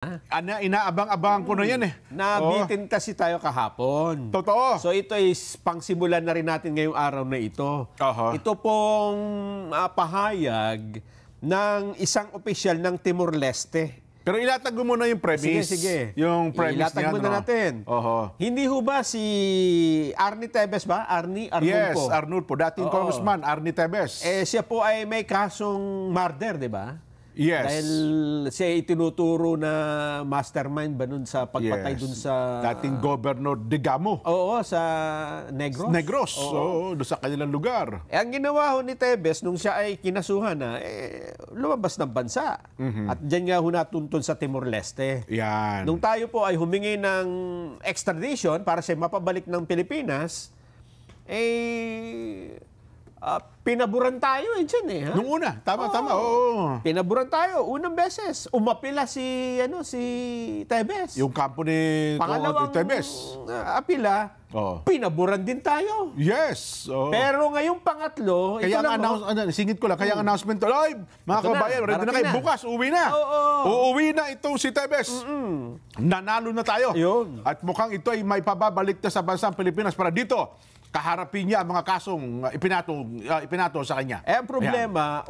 Inaabang-abangan ko na yan eh. Nabitin kasi tayo kahapon. Totoo. So ito is pangsimulan na rin natin ngayong araw na ito. Ito pong pahayag ng isang opisyal ng Timor-Leste. Pero ilatag mo muna yung premise. Sige. Yung premise ilatag niya. Muna natin. Hindi ho ba si Arnie Tebes ba? Arnulfo? Yes, Arnulfo. Dating congressman, Arnie Tebes. Siya po ay may kasong murder, di ba? Yes. Dahil siya itinuturo na mastermind ba nun sa pagpatay dun sa... Dating Governor Digamo. Oo, sa Negros. Negros. Oo, doon sa kanilang lugar. Ang ginawa ho ni Tebes nung siya ay kinasuhan na, lumabas ng bansa. At dyan nga ho natuntun sa Timor-Leste. Yan. Nung tayo po ay humingi ng extradition para siya mapabalik ng Pilipinas, pinaburan tayo dyan . Nung una, tama. Oo. Pinaburan tayo, unang beses. Umapila si Tebes. Yung kampo ni Tebes. Apila, pinaburan din tayo. Yes. Pero ngayong pangatlo, kaya singit ko lang, kaya ang announcement, ay, mga kabayan, ready na kayo, bukas, uuwi na. Uuwi na itong si Tebes. Nanalo na tayo. Yun. At mukhang ito ay may pababalik na sa bansang Pilipinas para dito kaharapin niya ang mga kasong ipinato sa kanya. Ang problema,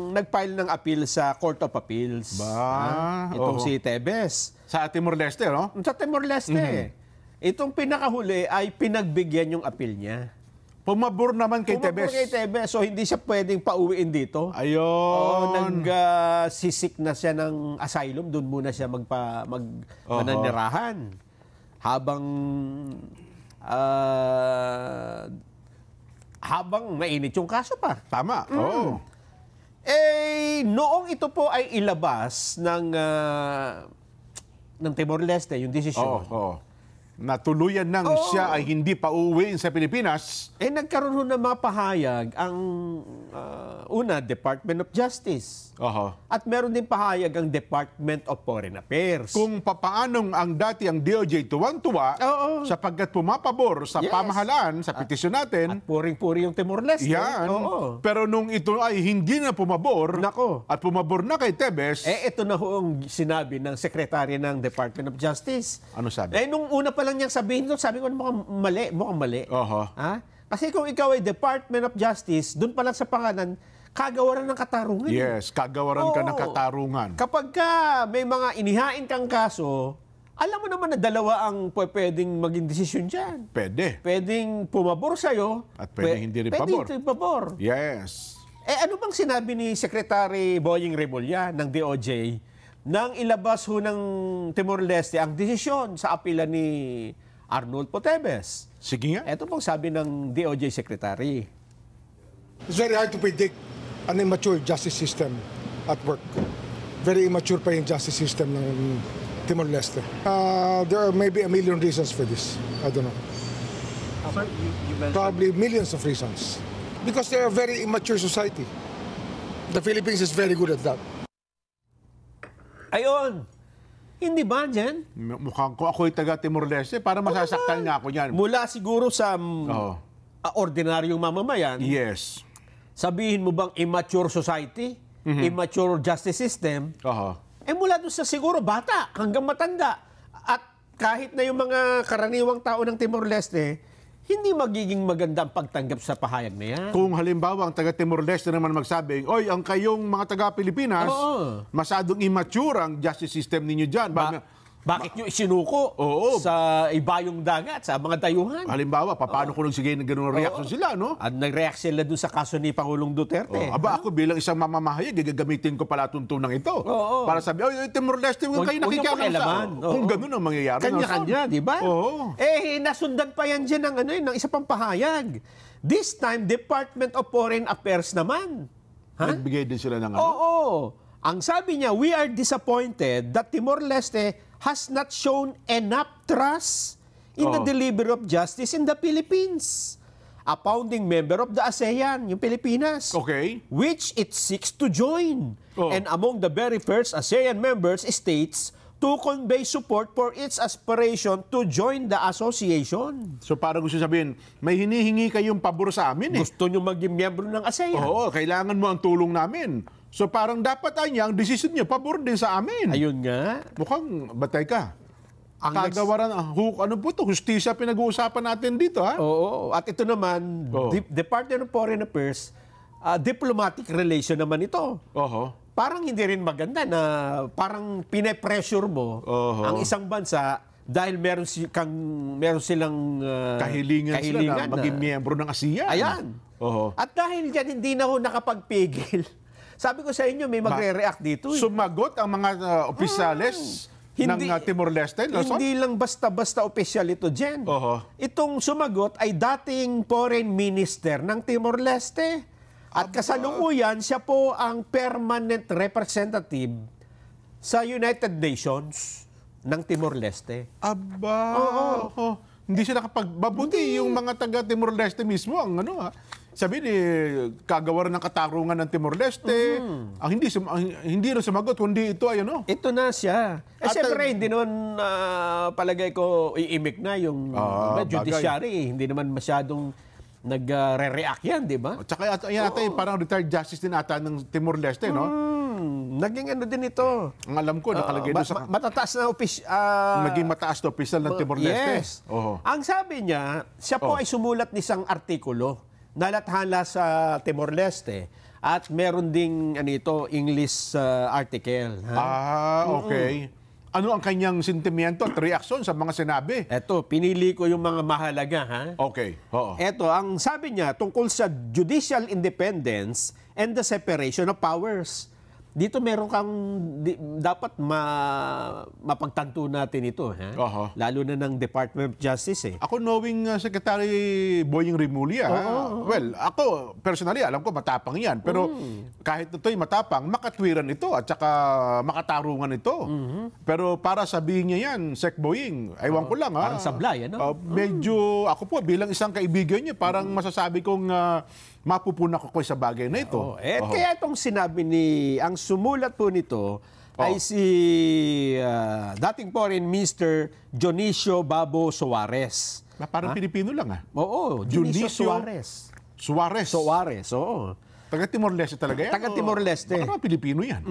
nag-file ng appeal sa Court of Appeals. Itong si Tebes. Sa Timor-Leste, no? Sa Timor-Leste. Itong pinakahuli ay pinagbigyan yung appeal niya. Pumabor naman kay Tebes. Pumabor kay Tebes. So, hindi siya pwedeng pauwiin dito. Ayun. Nagsisik na siya ng asylum. Doon muna siya mananirahan. Habang mainit yung kaso pa. Tama. Noong ito po ay ilabas ng Timor-Leste, yung desisyon. Natuluyan nang siya ay hindi pa uuwiin sa Pilipinas. Nagkaroon ng mga pahayag ang Department of Justice. At meron din pahayag ang Department of Foreign Affairs. Kung papaanong ang DOJ tuwang-tuwa sapagkat pumapabor sa pamahalaan, sa petisyon natin. At puring-puri yung Timor-Leste. Yan. Pero nung ito ay hindi na pumabor, at pumabor na kay Tebes. Ito na ho ang sinabi ng Secretary ng Department of Justice. Ano sabi? Nung una pa lang niyang sabihin ito, sabi ko mukhang mali. Kasi kung ikaw ay Department of Justice, doon pa lang sa pangalan, kagawaran ng katarungan. Yes, kagawaran ka ng katarungan. Kapag may mga inihain kang kaso, alam mo naman na dalawa ang pwedeng maging desisyon dyan. Pwedeng pumabor sa'yo. At pwedeng hindi rin pabor. Pwedeng pabor. Yes. Ano bang sinabi ni Secretary Boying Remulla ng DOJ nang ilabas ho ng Timor-Leste ang desisyon sa apila ni Arnulfo Tebes? Sige nga. Ito pong sabi ng DOJ Secretary. It's very hard to predict an immature justice system at work. Very immature pa yung justice system ng Timor-Leste. There are maybe a million reasons for this. I don't know. Probably millions of reasons. Because they're a very immature society. The Philippines is very good at that. Ayun. Hindi ba dyan? Mukhang kung ako'y taga Timor-Leste, para masasaktan nga ako yan. Mula siguro sa ordinaryong mamamayan. Yes. Sabihin mo bang immature society? Immature justice system? Mula doon sa siguro bata hanggang matanda. At kahit na yung mga karaniwang tao ng Timor-Leste, hindi magiging maganda ang pagtanggap sa pahayag na yan. Kung halimbawa ang taga Timor-Leste naman magsabi, oy, ang kayong mga taga Pilipinas, masyadong immature ang justice system ninyo dyan. Bakit nyo isinuko sa ibayong dagat, sa mga dayuhan? Halimbawa, paano kung sige na gano'ng reaksyon sila, no? At nag-react sila doon sa kaso ni Pangulong Duterte. Ako bilang isang mamamahayag, gagamitin ko pala tuntunan ito. Para sabi, oy, Timor-Leste, huwag kayo nakikialam sa... Kung gano'n ang mangyayari. Kanya-kanya, di ba? Nasundan pa yan dyan ng isa pang pahayag. This time, Department of Foreign Affairs naman. Nagbigay din sila ng Ang sabi niya, we are disappointed that Timor-Leste has not shown enough trust in the delivery of justice in the Philippines. A founding member of the ASEAN, yung Pilipinas, which it seeks to join. And among the very first ASEAN members states to convey support for its aspiration to join the association. So parang gusto sabihin, may hinihingi kayong pabor sa amin Gusto nyo maging miyembro ng ASEAN. Kailangan mo ang tulong namin. So parang dapat ang decision niya, pabor din sa amin. Ayun nga. Mukhang, batay ka. Ang Kagawaran, ano po ito? Hustisya pinag-uusapan natin dito, ha? Oo. At ito naman, Oo. Department of Foreign Affairs, diplomatic relation naman ito. Oho. Parang hindi rin maganda na parang pine-pressure mo Oo. ang isang bansa dahil meron silang Kahilingan sila na maging miyembro ng ASEAN. Ayan. Oho. At dahil dyan, hindi na ho nakapagpigil. Sabi ko sa inyo, may magre-react dito. Sumagot ang mga opisyales ng Timor-Leste, Luzon? Hindi lang basta-basta opisyal ito, Jen. Oho. Itong sumagot ay dating foreign minister ng Timor-Leste. At kasalukuyan, siya po ang permanent representative sa United Nations ng Timor-Leste. Aba. Oo. Hindi sila nakapagbabuti yung mga taga Timor-Leste mismo ang sabi ni kagawaran ng katarungan ng Timor-Leste. Ang hindi rin sumagot kundi ito ay Ito na siya. At, Siyempre, hindi naman palagay ko iimik na yung judiciary. Hindi naman masyadong nagre-react yan, di ba? Tsaka yan ata parang retired justice din ata ng Timor-Leste, no? Naging din ito. Ang alam ko, nakalagay doon sa... matataas na naging mataas na opisyal ng Timor-Leste. Yes. Oho. Ang sabi niya, siya po ay sumulat ng isang artikulo na lathala sa Timor-Leste at meron ding English article. Okay. Ano ang kanyang sentimiento at reaksyon sa mga sinabi? Eto, pinili ko yung mga mahalaga, ha? Okay. Oo. Eto, ang sabi niya tungkol sa judicial independence and the separation of powers. Dito meron kang dapat mapagtanto natin ito, ha? Oho. Lalo na ng Department of Justice, eh. Ako knowing Secretary Boying Rimulya, well, ako personally alam ko matapang 'yan, pero kahit ito'y matapang, makatwiran ito at saka makatarungan ito. Pero para sabihin niya 'yan, Sec Boying, aywan ko lang Parang sablay, medyo ako po bilang isang kaibigan niya, parang masasabi kong mapupuna ko sa bagay na ito. Kaya itong sinabi ang sumulat po nito ay si dating Foreign Minister Dionisio Babo Soares. Parang Pilipino lang Oo, Dionisio Soares. Suarez. Oo. Taga Timor-Leste talaga yan? Taga Timor-Leste. Baka naman Pilipino yan.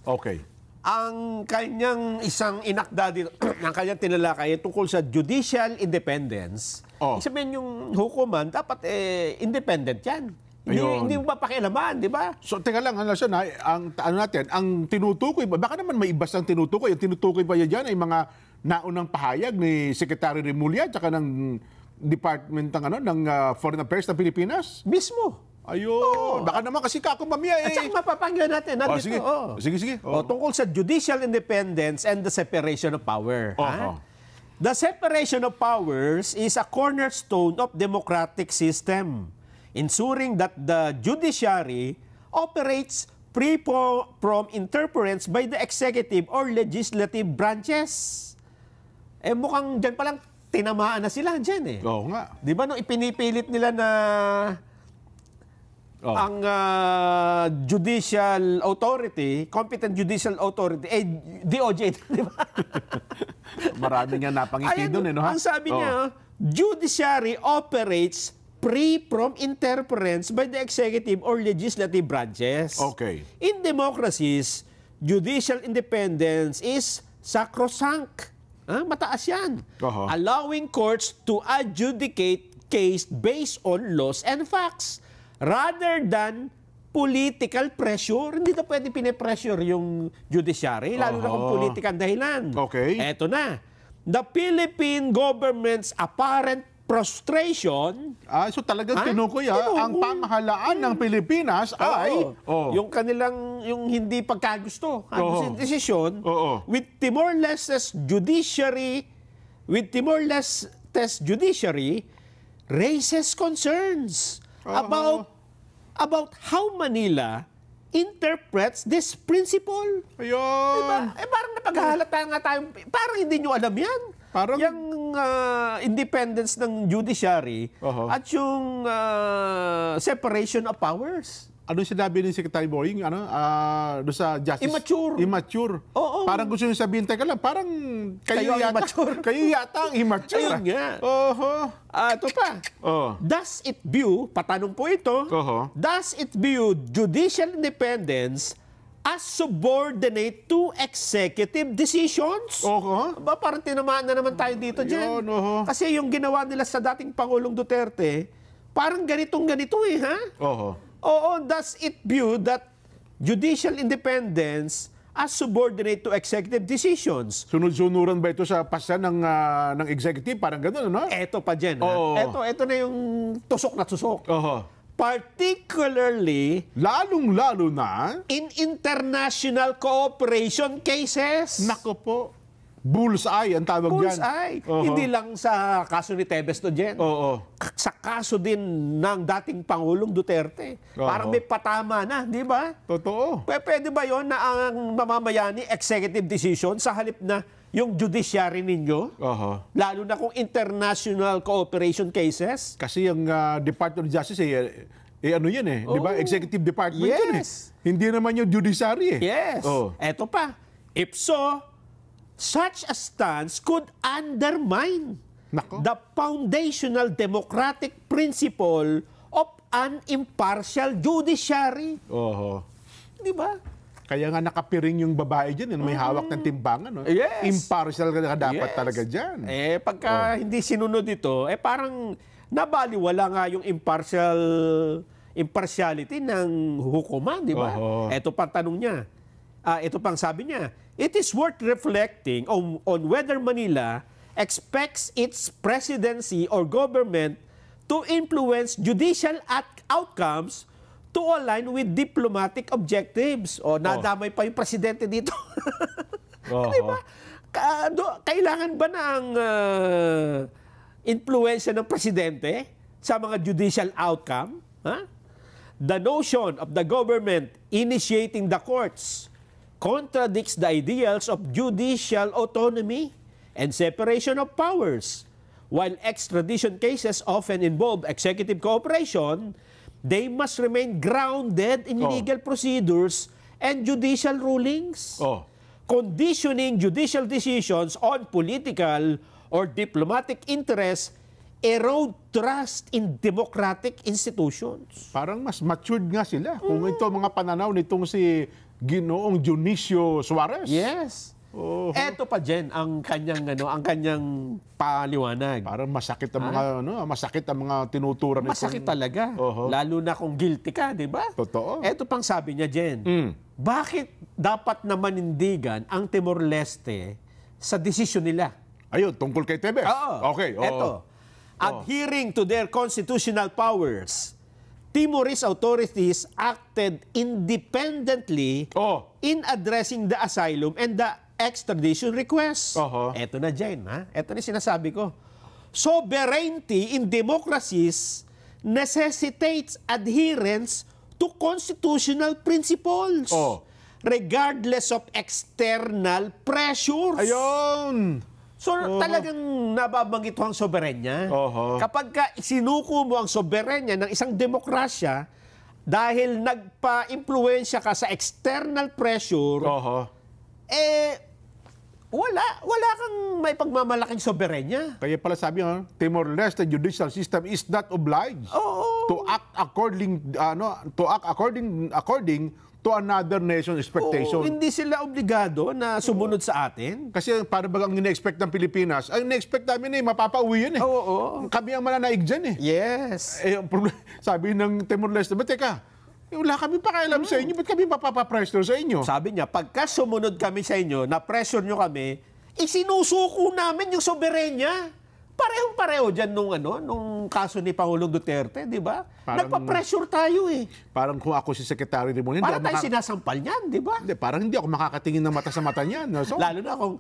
Okay. Ang kanyang isang inakda dito, ang kanyang tinalakay tungkol sa judicial independence. Ibig sabihin yung hukuman, dapat independent yan. Hindi mo papakialaman, di ba? So, teka lang, ang tinutukoy, baka naman may ibas ang tinutukoy. Ang tinutukoy pa yan ay mga naunang pahayag ni Secretary Remulla at saka ng Department ng Foreign Affairs ng Pilipinas? Mismo. Ayun. Baka naman kasi kako mamaya At saka mapapanggan natin. Sige. Tungkol sa judicial independence and the separation of power. The separation of powers is a cornerstone of democratic system, ensuring that the judiciary operates free from interference by the executive or legislative branches. Mukhang dyan palang tinamaan na sila dyan Oo nga. Di ba nung ipinipilit nila na ang judicial authority, competent judicial authority, DOJ, di ba? Marami nga napangiti doon, no? Ang sabi niya, judiciary operates free from interference by the executive or legislative branches. Okay. In democracies, judicial independence is sacrosanct. Mataas yan. Allowing courts to adjudicate case based on laws and facts rather than political pressure. Hindi na pwede pinipressure yung judiciary, lalo na kung political dahilan. Okay. Eto na. The Philippine government's apparent frustration. So talagang tinukoy ang pamahalaan ng Pilipinas ay yung kanilang yung hindi pagkagusto ang desisyon with Timor-Leste's judiciary raises concerns about how Manila interprets this principle. Ayun. Diba? Parang napaghahalata nga tayo. Parang hindi nyo alam yan. Parang yung independence ng judiciary at yung separation of powers. Ano sinabi ni Secretary Boying, doon sa Justice? Immature. Immature. Oo. Parang gusto nyo sabihin, teka lang, parang kayo ang yata, immature. kayo yata ang immature. Ayun nga. Oho. Ito pa. Oh. Does it view, patanong po ito, Oho. does it view judicial independence as subordinate to executive decisions? Oho. Ba, parang tinamaan na naman tayo dito dyan. Yun, oho. Kasi yung ginawa nila sa dating Pangulong Duterte, parang ganitong-ganito ha? Oho. Oo, does it view that judicial independence as subordinate to executive decisions? Sunod-sunuran ba ito sa pasa ng executive? Parang gano'n, no? Eto pa dyan. Oo. Ito na yung tusok na tusok. Oho. Particularly Lalong-lalo na, in international cooperation cases. nako po, bullseye ang tawag dyan. Bullseye. Oho. Hindi lang sa kaso ni Tebes to Jen. Oo. Sa kaso din ng dating Pangulong Duterte. Oo. Parang may patama na, di ba? Totoo. Pwede ba yon na ang mamamayani executive decision sa halip na yung judiciary ninyo? Oho. Lalo na kung international cooperation cases? Kasi yung Department of Justice, ano yan di ba? Oh. Executive Department yan Yes. Hindi naman yung judiciary Yes. Oh. Eto pa. If so, such a stance could undermine Nako. the foundational democratic principle of an impartial judiciary. Oho. Di ba? Kaya nga nakapiring yung babae dyan, may hawak ng timbangan. No? Yes. Impartial ka dapat Yes. talaga dyan. Pagka hindi sinunod ito, parang nabaliwala nga yung impartiality ng hukuman, di ba? Oho. Ito pang tanong niya. Ito pang sabi niya, it is worth reflecting on whether Manila expects its presidency or government to influence judicial outcomes to align with diplomatic objectives. O, nadamay pa yung presidente dito. Oho. Di ba? Kailangan ba ng influensya ng presidente sa mga judicial outcome? The notion of the government initiating the courts contradicts the ideals of judicial autonomy and separation of powers. While extradition cases often involve executive cooperation, they must remain grounded in legal procedures and judicial rulings. Oh. Conditioning judicial decisions on political or diplomatic interests erode trust in democratic institutions. Parang mas matured nga sila. Kung ito mga pananaw nitong si Ginoong Dionisio Suarez. Yes. Oho. Eto pa Jen ang kanyang paliwanag. Parang masakit ang mga masakit ang mga tinuturan nitong- Masakit talaga. Oho. Lalo na kung guilty ka, di ba? Totoo. Eto pang sabi niya, Jen. Bakit dapat na manindigan ang Timor-Leste sa desisyon nila? Ayun, tungkol kay Tebes. Oo. Okay. oo. Eto. Adhering to their constitutional powers, Timorese authorities acted independently Oh. in addressing the asylum and the extradition request. Oho. Eto na, Jen. Eto na sinasabi ko. Sovereignty in democracies necessitates adherence to constitutional principles. Oh. Regardless of external pressures. Ayun. So talagang nababanggit ho ang soberenya. Oho. Kapag ka sinuko mo ang soberenya ng isang demokrasya dahil nagpa-impluensya ka sa external pressure, Oho. wala kang may pagmamalaking soberenya. Kaya pala sabi Timor-Leste judicial system is not obliged to act according to another nation's expectation. Hindi sila obligado na sumunod sa atin. Kasi para bagang ine-expect ng Pilipinas, ang ine-expect namin mapapauwi yan Oo. Kami ang mananaig dyan Yes. Sabi ng Timor-Leste, teka, wala kami pakialam sa inyo, ba't kami mapapapressure sa inyo? Sabi niya, pagka sumunod kami sa inyo, na-pressure nyo kami, isinusuko namin yung soberenya. Parehong-pareho dyan nung kaso ni Pangulong Duterte, di ba? Nagpa-pressure tayo Parang kung ako si Secretary Rimon, Para tayo sinasampal niyan, di ba? parang hindi ako makakatingin ng mata sa mata niyan. So, Lalo na kung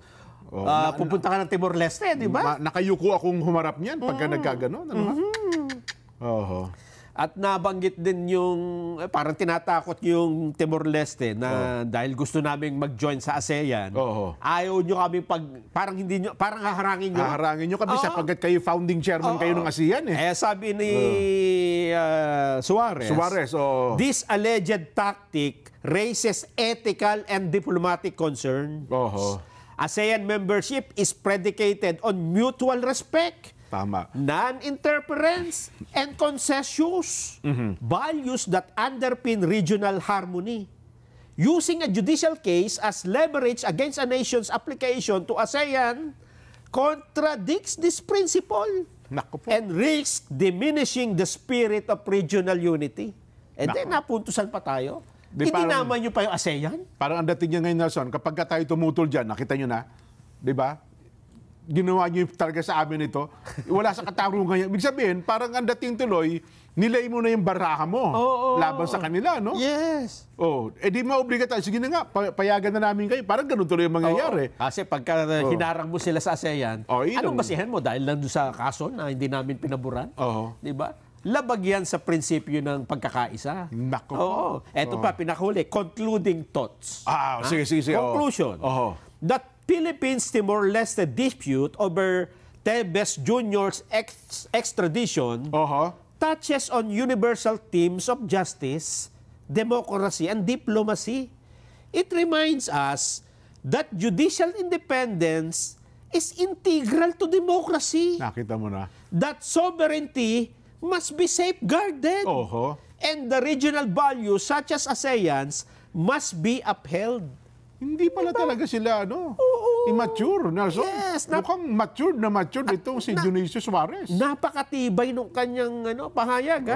pupunta ka ng Timor-Leste, di ba? nakayuko akong humarap niyan pagka nagkaganon. Oho. At nabanggit din yung, parang tinatakot yung Timor-Leste na dahil gusto naming mag-join sa ASEAN, ayaw nyo kami parang hindi nyo, parang haharangin nyo. Haharangin nyo kami sapagkat kayo founding chairman kayo ng ASEAN eh. Sabi ni Suarez, this alleged tactic raises ethical and diplomatic concern. ASEAN membership is predicated on mutual respect, tama, non-interference, and consensus, values that underpin regional harmony. Using a judicial case as leverage against a nation's application to ASEAN contradicts this principle and risks diminishing the spirit of regional unity. And then napuntusan pa tayo. Hindi naman nyo pa yung ASEAN? Parang ang dating niya ngayon, Nelson, kapag tayo tumutol dyan, nakita nyo na, di ba? Ginawa nyo talaga sa amin ito. Wala sa katarungan yan. Ibig sabihin, parang ang dating tuloy, nilay mo na yung baraha mo laban sa kanila, no? Yes. Di maobliga tayo. Sige na nga, payagan na namin kayo. Parang ganun tuloy yung mangyayari. Kasi pagka hinarang mo sila sa ASEAN, anong basihan mo? Dahil nandun sa kaso na hindi namin pinaburan? Di ba? Labag yan sa prinsipyo ng pagkakaisa. Nako. Eto pa, pinakahuli, concluding thoughts. Sige. Conclusion. That Philippines-Timor-Leste dispute over Tevez Jr.'s extradition touches on universal themes of justice, democracy, and diplomacy. It reminds us that judicial independence is integral to democracy. Nakita mo na. That sovereignty must be safeguarded. And the regional values such as ASEAN's must be upheld. Hindi pala talaga sila, immature. Nelson. Yes. Mukhang matured itong si Dionisio Suarez. Napakatibay nung kanyang pahayag.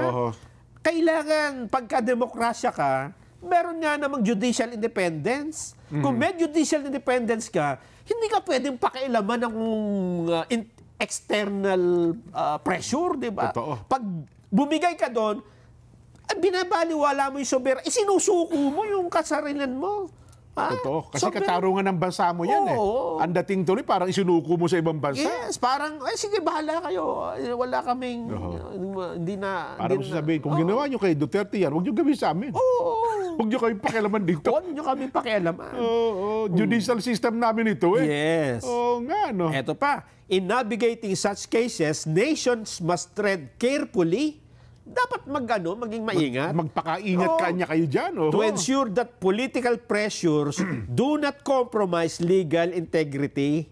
Kailangan, pagka-demokrasya ka, meron nga namang judicial independence. Kung may judicial independence ka, hindi ka pwedeng pakialaman ng external pressure, di ba? Pag bumigay ka doon, binabaliwala mo yung soberanya, isinusuko mo yung kasarilan mo. Totoo. Kasi katarungan ng bansa mo yan Ang dating tuloy, parang isinuko mo sa ibang bansa. Yes, parang, sige, bahala kayo. Wala kaming, hindi na... Parang sasabihin, kung ginawa nyo kay Duterte yan, huwag nyo gawin sa amin. Huwag nyo kami pakialaman dito. Huwag nyo kami pakialaman. Judicial system namin ito Yes. Eto pa, in navigating such cases, nations must tread carefully. Dapat maging maingat. Magpakaingat kanya kayo dyan. To ensure that political pressures do not compromise legal integrity.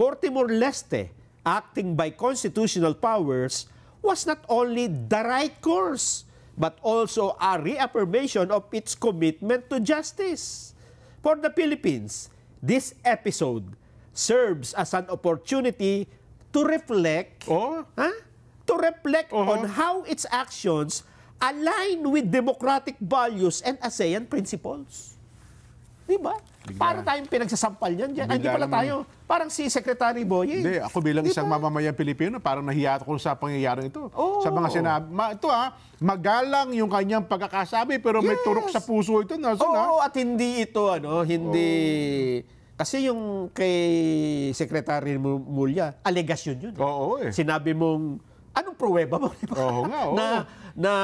For Timor-Leste, acting by constitutional powers was not only the right course, but also a reaffirmation of its commitment to justice. For the Philippines, this episode serves as an opportunity to reflect on how its actions align with democratic values and ASEAN principles. Diba? Para tayong pinagsasampal niyan dyan. Hindi pala tayo. Parang si Secretary Boying. Hindi, ako bilang isang mamamayang Pilipino, parang nahiya ako sa pangyayaring ito. Sa mga sinabi. Magalang yung kanyang pagkakasabi, pero may turok sa puso ito. At hindi ito, hindi... Kasi yung kay Secretary Mulya, alegasyon yun. Sinabi mong, anong pruweba mo? Na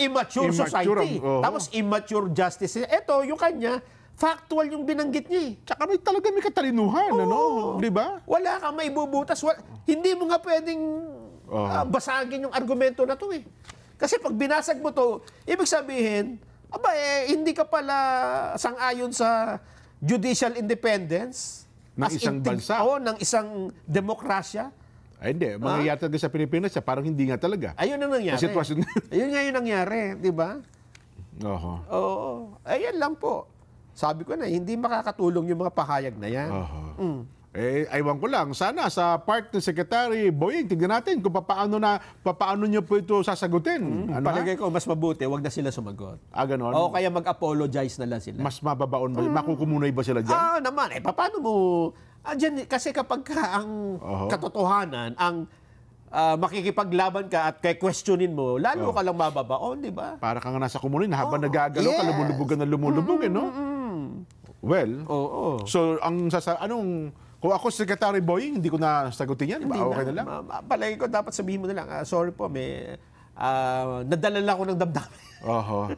immature society. Tapos immature justice. Ito, yung kanya, factual yung binanggit niya. Tsaka may katalinuhan, Di ba? Wala kang maibubutas. Hindi mo nga pwedeng basagin yung argumento na to Kasi pag binasag mo to, ibig sabihin, hindi ka pala sang-ayon sa judicial independence ng isang bansa. Ng isang demokrasya. Hindi. Mangyayari talaga sa Pilipinas, parang hindi nga talaga. Ayun ang nangyari. Ayun nga yung nangyari, di ba? Ayan lang po. Sabi ko na, hindi makakatulong yung mga pahayag na yan. Aywan ko lang. Sana sa part ng Secretary Boying, tignan natin kung paano nyo po ito sasagutin. Palagay ko, mas mabuti, wag na sila sumagot. Ganon? O kaya mag-apologize na lang sila. Mas mababaon ba? Makukumunoy ba sila dyan? Naman. Paano mo... kasi kapag ang katotohanan, ang makikipaglaban ka at questionin mo, lalo ka lang mababaon, di ba? Para kang nasa kumunoy, habang nagagalaw ka, lumulubugan na lumulubog, Well, so, kung ako Secretary Boying, hindi ko na sagutin yan. Okay na lang? Palagi ko dapat sabihin mo na lang, sorry po, may nadala lang ako ng damdamin. Oho.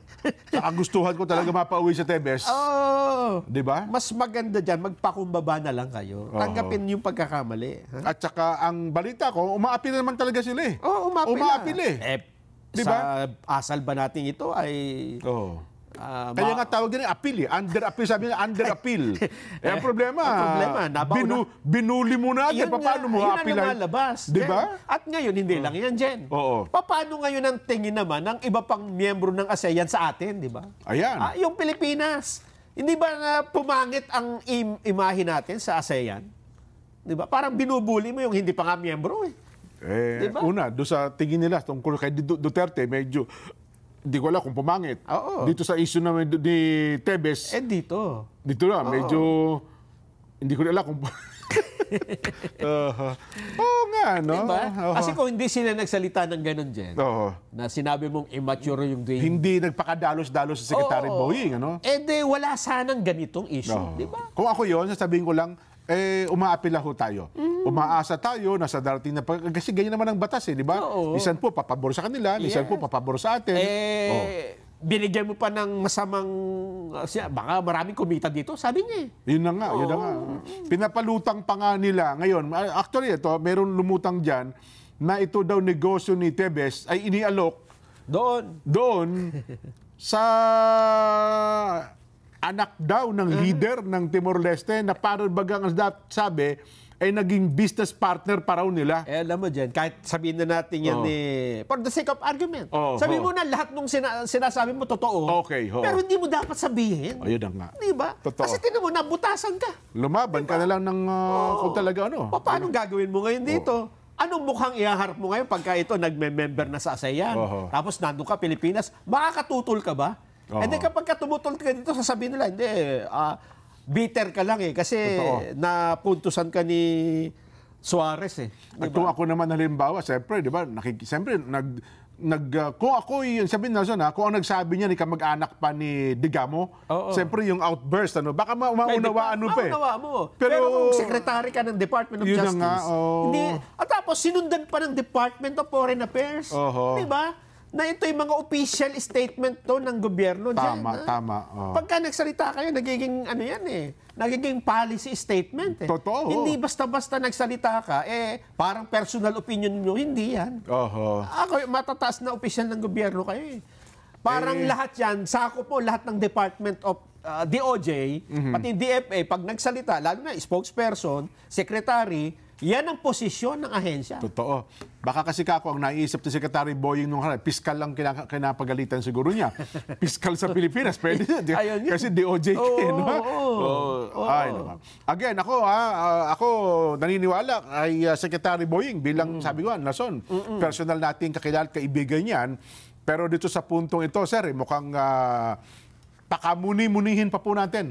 Kagustuhan ko talaga mapauwi sa Tebes. Oh, Di ba? mas maganda dyan, magpakumbaba na lang kayo. Tanggapin yung pagkakamali. Ha? At saka ang balita ko, umaapi na naman talaga sila eh. Oo, umaapi na. Di sa ba? asal ba natin ito ay... Oo. Kaya nga tawag din appeal eh. Under appeal, sabi niya under appeal. Ang problema, binuli mo na agad. Paano mo appeal? Yun ang lumalabas. Di ba? At ngayon, hindi lang yan, Jen. Oo. Paano ngayon ang tingin naman ng iba pang miyembro ng ASEAN sa atin, di ba? Ayan. Yung Pilipinas. Hindi ba na pumangit ang imahe natin sa ASEAN? Di ba? Parang binubuli mo yung hindi pa nga miyembro eh. Diba? Una, doon sa tingin nila, tungkol kay Duterte, medyo, hindi ko alam kung pumangit. Oo. Dito sa issue naman ni Tebes, Dito na, medyo, hindi ko alam kung... Oo nga, no? Diba? Kasi kung hindi sila nagsalita ng ganun, Jen, na sinabi mong immature yung doing... Hindi nagpakadalos-dalos sa Secretary Boying, ano? Wala sanang ganitong issue, di ba? Kung ako yon, sasabihin ko lang, umaapila ho tayo. Umaasa tayo na sa darating na kasi ganyan naman ang batas di ba? Minsan po papabor sa kanila, minsan po papabor sa atin. Binigyan mo pa ng masamang baka maraming kumita dito, sabi niya. Yun na nga. Pinapalutang pa nga nila ngayon. Actually ito, meron lumutang diyan na ito daw negosyo ni Tebes ay inialok doon sa anak daw ng leader ng Timor-Leste na parang bagang sabi ay naging business partner pa raw nila. Alam mo dyan, kahit sabihin na natin yan for the sake of argument. Sabihin mo na lahat nung sinasabi mo totoo. Okay. Pero hindi mo dapat sabihin. Yun na nga. Di ba? Totoo. Kasi tinan mo, nabutasan ka. Lumaban ka na lang ng kung talaga ano. Paano gagawin mo ngayon dito? Anong mukhang ihaharap mo ngayon pagka ito nagme-member na sa ASEAN? Tapos nandun ka, Pilipinas, makakatutol ka ba? Hindi kapag tumutol ka dito, sasabihin nila, hindi, bitter ka lang kasi napuntusan ka ni Suarez At kung ako naman halimbawa, siyempre, di ba, kung ako yung sabihin na kung ang nagsabi niya ni kamag-anak pa ni Digamo, siyempre yung outburst, baka maunawaan mo pa Pero kung secretary ka ng Department of Justice, hindi, at tapos sinundan pa ng Department of Foreign Affairs, di ba? Na ito yung mga official statement to ng gobyerno dyan. Tama. Pagka nagsalita kayo, nagiging nagiging policy statement Totoo. Hindi basta-basta nagsalita ka, parang personal opinion mo, hindi yan. Ako, matataas na official ng gobyerno kayo Parang lahat yan, sakop mo lahat ng Department of DOJ, pati DFA, pag nagsalita, lalo na spokesperson, secretary, yan ang posisyon ng ahensya. Totoo. Baka kasi kako ang naisip ni Secretary Boying nung piskal lang kinapagalitan siguro niya. Piskal sa Pilipinas, pwede na. Kasi DOJ Again, ako naniniwala ay Secretary Boying bilang sabi ko, Nason, personal nating kakilala kaibigan yan. Pero dito sa puntong ito, sir, mukhang pakamuni-munihin pa po natin.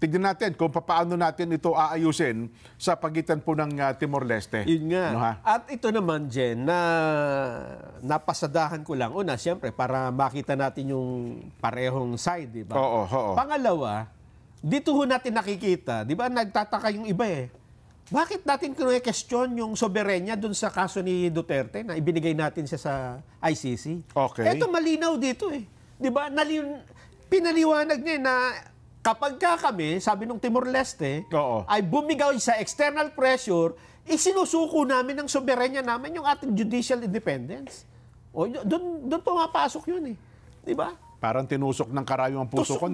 Tignan natin kung paano natin ito aayusin sa pagitan po ng Timor-Leste. Yun nga. At ito naman, Jen, na napasadahan ko lang. Una, siyempre, para makita natin yung parehong side, di ba? Oo. Pangalawa, dito ho natin nakikita, di ba, nagtataka yung iba Bakit natin question yung soberenya dun sa kaso ni Duterte na ibinigay natin siya sa ICC? Okay. Ito malinaw dito Di ba? Pinaliwanag niya na kapag kami, sabi nung Timor-Leste, ay bumigaw sa external pressure, isinusuko namin ng soberenya namin yung ating judicial independence. Doon pumapasok yun Di ba? Parang tinusok ng karayong ang puso ko.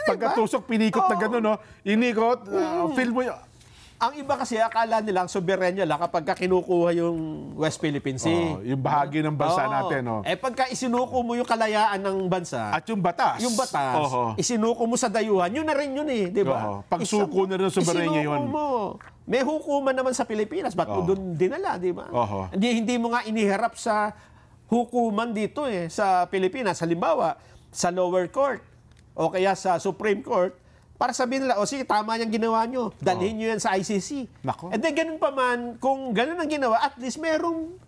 Pagkatusok, pinikot na gano'n, inikot, feel mo Ang iba kasi akala nila ang soberenya lang kapag kinukuha yung West Philippine Sea. Yung bahagi ng bansa natin. Pagka isinuko mo yung kalayaan ng bansa. At yung batas. Isinuko mo sa dayuhan, yun na rin yun di ba? Pagsuko na rin ng soberenya yun. Isinuko mo. May hukuman naman sa Pilipinas. Ba't mo doon dinala, di ba? Hindi mo nga iniharap sa hukuman dito sa Pilipinas. Halimbawa, sa lower court o kaya sa Supreme Court, para sabihin nila, sige, tama yung ginawa nyo. Dalhin nyo yan sa ICC. And then, ganun pa man, kung ganun ang ginawa, at least merong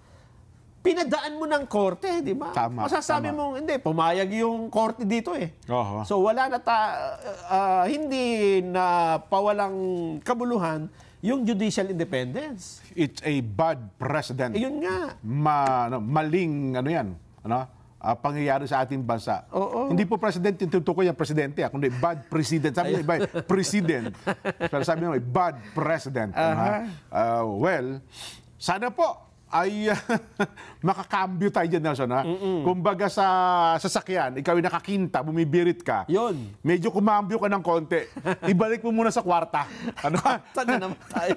pinadaan mo ng korte, di ba? Masasabi mo, hindi, pumayag yung korte dito So, wala na hindi na pawalang kabuluhan yung judicial independence. It's a bad precedent. Yun nga. Maling pangyayari sa ating bansa. Oo. Hindi po president yung tutukoy yung presidente, kundi bad president. Sabi mo iba, president. Pero sabi mo, bad president. Well, sana po ay makakambyo tayo dyan, Nelson. Kumbaga sa sasakyan, ikaw ay nakakinta, bumibirit ka. Yun. Medyo kumambyo ka ng konti. Ibalik mo muna sa kwarta. Kwarta na naman tayo.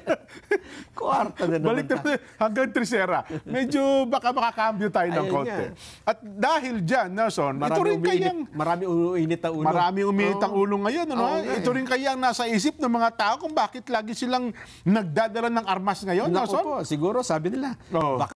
Kwarta na naman Balik tayo. na hanggang Trisera. Medyo baka makakambyo tayo ng Ayun konti. nga. At dahil dyan, Nelson, ito rin kayang... Marami umiinit ang ulo. Marami umiinit ang ulo ngayon. Oo nga Ito rin kayang nasa isip ng mga tao kung bakit lagi silang nagdadala ng armas ngayon, Naku Nelson. po, siguro sabi nila, Oo. baka